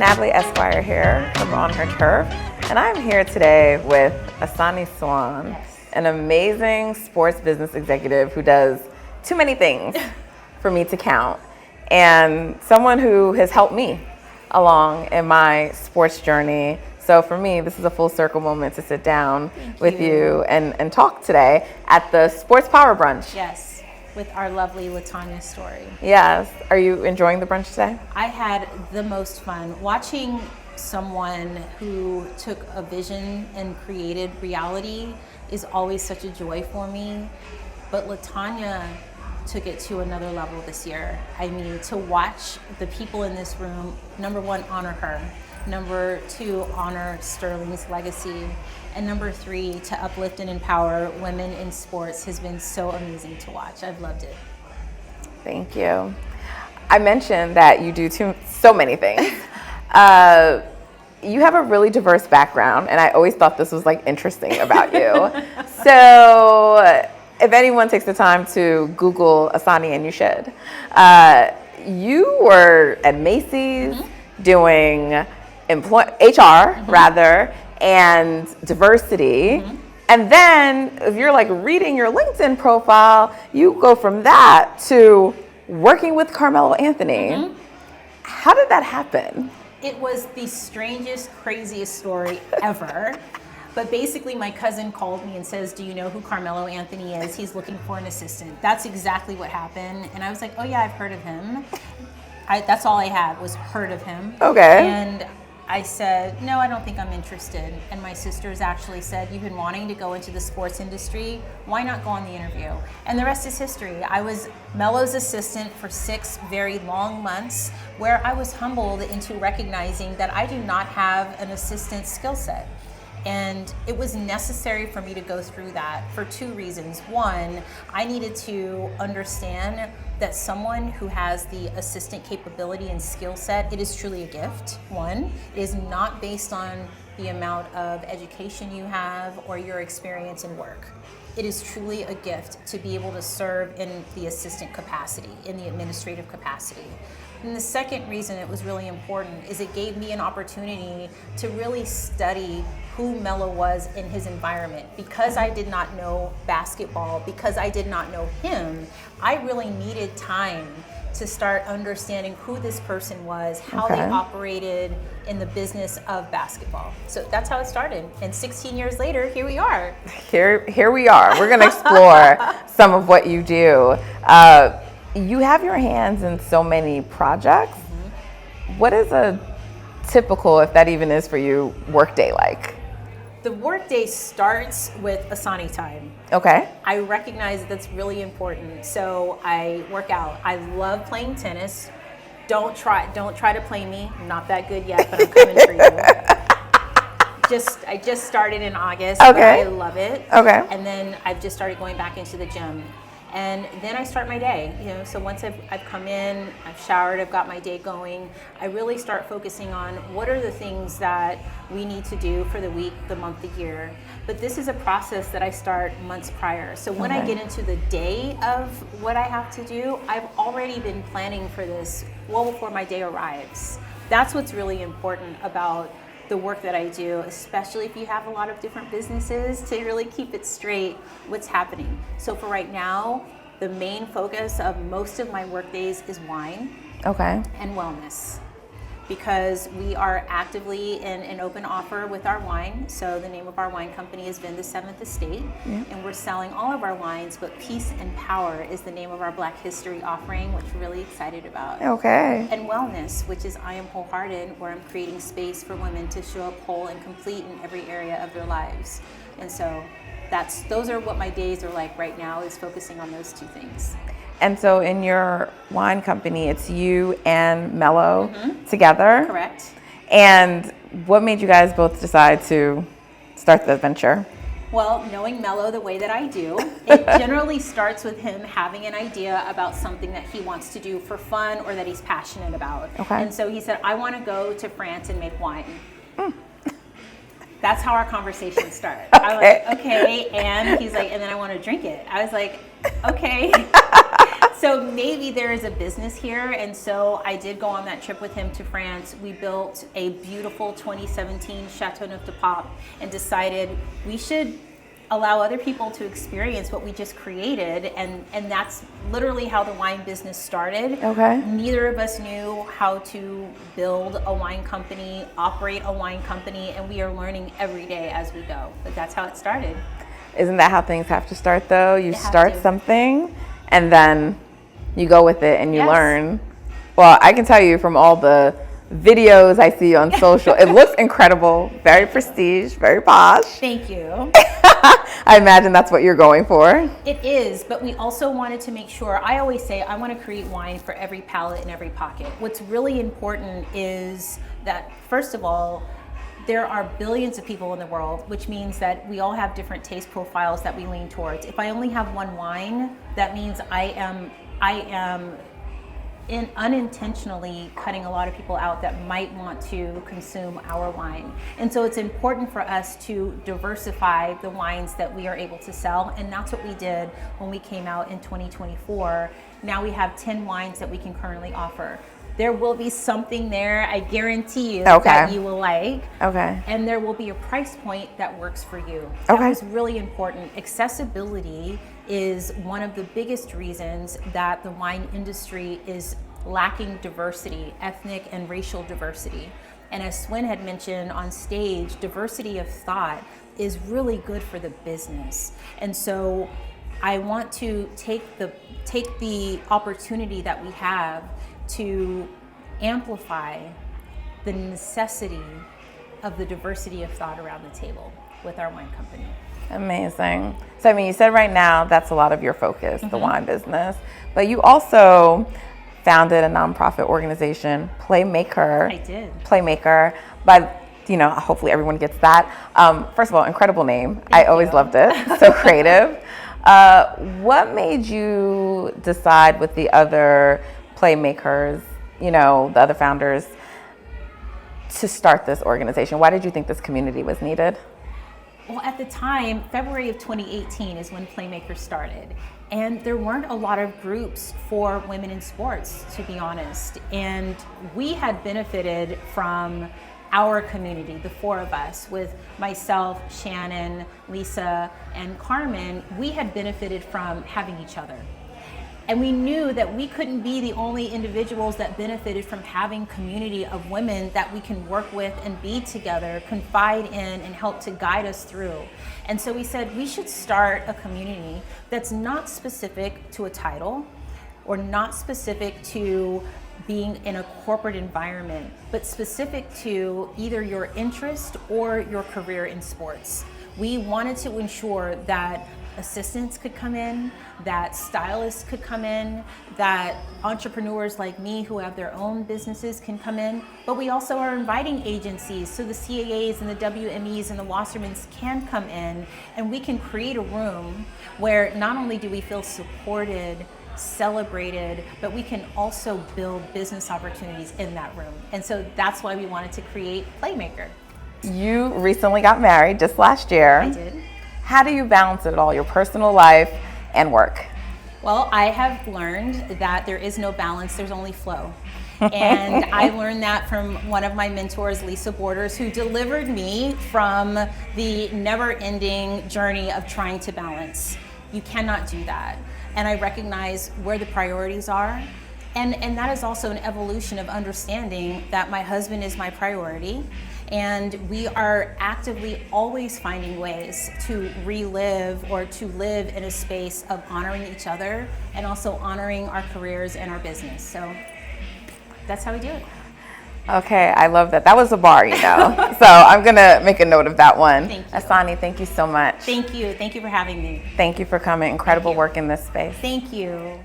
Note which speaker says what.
Speaker 1: Natalie Esquire here from On Her Turf, and I'm here today with Asani Swann, an amazing sports business executive who does too many things for me to count, and someone who has helped me along in my sports journey. So for me, this is a full circle moment to sit down with you and talk today at the Sports Power Brunch.
Speaker 2: Yes, with our lovely Latanya Story.
Speaker 1: Yes. Are you enjoying the brunch today?
Speaker 2: I had the most fun watching someone who took a vision and created reality is always such a joy for me. But Latanya took it to another level this year. I mean, to watch the people in this room, number one, honor her. Number two, honor Sterling's legacy. And number three, to uplift and empower women in sports has been so amazing to watch. I've loved it.
Speaker 1: Thank you. I mentioned that you do so many things. You have a really diverse background, and I always thought this was like interesting about you. So if anyone takes the time to Google Asani, and you should, you were at Macy's doing HR rather, and diversity. And then if you're like reading your LinkedIn profile, you go from that to working with Carmelo Anthony. How did that happen?
Speaker 2: It was the strangest, craziest story ever. But basically my cousin called me and says, do you know who Carmelo Anthony is? He's looking for an assistant. That's exactly what happened. And I was like, oh yeah, I've heard of him. That's all I had was heard of him.
Speaker 1: Okay.
Speaker 2: And I said, no, I don't think I'm interested. And my sisters actually said, you've been wanting to go into the sports industry. Why not go on the interview? And the rest is history. I was Melo's assistant for 6 very long months, where I was humbled into recognizing that I do not have an assistant skill set. And it was necessary for me to go through that for 2 reasons. One, I needed to understand that someone who has the assistant capability and skill set, it is truly a gift. One, it is not based on the amount of education you have or your experience in work. It is truly a gift to be able to serve in the assistant capacity, in the administrative capacity. And the second reason it was really important is it gave me an opportunity to really study who Melo was in his environment. Because I did not know basketball, because I did not know him, I really needed time to start understanding who this person was, how they operated in the business of basketball. So that's how it started. And 16 years later, here we are.
Speaker 1: Here we are. We're gonna explore some of what you do. You have your hands in so many projects. What is a typical, if that even is for you, workday like?
Speaker 2: The workday starts with Asani time.
Speaker 1: Okay.
Speaker 2: I recognize that's really important. So I work out. I love playing tennis. Don't try to play me. I'm not that good yet, but I'm coming for you. I just started in August.
Speaker 1: Okay.
Speaker 2: I love it.
Speaker 1: Okay.
Speaker 2: And then I've just started going back into the gym. And then I start my day, so once I've come in, I've showered, I've got my day going, I really start focusing on what are the things that we need to do for the week, the month, the year. But this is a process that I start months prior. So when I get into the day of what I have to do, I've already been planning for this well before my day arrives. That's what's really important about the work that I do, especially if you have a lot of different businesses, to really keep it straight what's happening. So for right now, the main focus of most of my work days is wine and wellness, because we are actively in an open offer with our wine. So the name of our wine company has been the 7th Estate, and we're selling all of our wines, but Peace and Power is the name of our Black History offering, which we're really excited about.
Speaker 1: Okay.
Speaker 2: And wellness, which is I Am Wholehearted, where I'm creating space for women to show up whole and complete in every area of their lives. And so those are what my days are like right now, is focusing on those 2 things.
Speaker 1: And so in your wine company, it's you and Melo together?
Speaker 2: Correct.
Speaker 1: And what made you guys both decide to start the venture?
Speaker 2: Well, knowing Melo the way that I do, it generally starts with him having an idea about something that he wants to do for fun or that he's passionate about. And so he said, I want to go to France and make wine. That's how our conversation started. I was like, okay, and he's like, and then I want to drink it. I was like, okay. So maybe there is a business here. And so I did go on that trip with him to France. We built a beautiful 2017 Chateau Neuf de Pape and decided we should allow other people to experience what we just created. And that's literally how the wine business started.
Speaker 1: Okay.
Speaker 2: Neither of us knew how to build a wine company, operate a wine company, and we are learning every day as we go. But that's how it started.
Speaker 1: Isn't that how things have to start though? You
Speaker 2: They have
Speaker 1: start
Speaker 2: to.
Speaker 1: something and then you go with it and you
Speaker 2: Yes.
Speaker 1: learn. Well, I can tell you from all the videos I see on social, it looks incredible, very prestige, very posh.
Speaker 2: Thank you.
Speaker 1: I imagine that's what you're going for.
Speaker 2: It is, but we also wanted to make sure, I always say I want to create wine for every palate and every pocket. What's really important is that, first of all, there are billions of people in the world, which means that we all have different taste profiles that we lean towards. If I only have one wine, that means I am unintentionally cutting a lot of people out that might want to consume our wine. And so it's important for us to diversify the wines that we are able to sell, and that's what we did when we came out in 2024. Now we have 10 wines that we can currently offer. There will be something there, I guarantee you, that you will like.
Speaker 1: Okay.
Speaker 2: And there will be a price point that works for you. That was really important. Accessibility is one of the biggest reasons that the wine industry is lacking diversity, ethnic and racial diversity. And as Swann had mentioned on stage, diversity of thought is really good for the business. And so I want to take the opportunity that we have to amplify the necessity of the diversity of thought around the table with our wine company.
Speaker 1: Amazing. So, I mean, you said right now that's a lot of your focus, the wine business, but you also founded a nonprofit organization, Playmaker.
Speaker 2: I did.
Speaker 1: Playmaker, but hopefully everyone gets that. First of all, incredible name. I always loved it. So creative. What made you decide with the other Playmakers, the other founders, to start this organization? Why did you think this community was needed?
Speaker 2: Well, at the time, February of 2018 is when Playmaker started. And there weren't a lot of groups for women in sports, to be honest. And we had benefited from our community, the four of us, with myself, Shannon, Lisa, and Carmen. We had benefited from having each other. And we knew that we couldn't be the only individuals that benefited from having community of women that we can work with and be together, confide in, and help to guide us through. And so we said we should start a community that's not specific to a title or not specific to being in a corporate environment, but specific to either your interest or your career in sports. We wanted to ensure that assistants could come in, that stylists could come in, that entrepreneurs like me who have their own businesses can come in, but we also are inviting agencies, so the CAAs and the WMEs and the Wassermans can come in, and we can create a room where not only do we feel supported, celebrated, but we can also build business opportunities in that room. And so that's why we wanted to create Playmaker.
Speaker 1: You recently got married just last year.
Speaker 2: I did.
Speaker 1: How do you balance it all, your personal life and work?
Speaker 2: Well, I have learned that there is no balance, there's only flow. And I learned that from one of my mentors, Lisa Borders, who delivered me from the never-ending journey of trying to balance. You cannot do that. And I recognize where the priorities are. And that is also an evolution of understanding that my husband is my priority. And we are actively always finding ways to relive or to live in a space of honoring each other and also honoring our careers and our business. So that's how we do it.
Speaker 1: Okay, I love that. That was a bar, So I'm going to make a note of that one.
Speaker 2: Thank you.
Speaker 1: Asani, thank you so much.
Speaker 2: Thank you. Thank you for having me.
Speaker 1: Thank you for coming. Incredible work in this space.
Speaker 2: Thank you.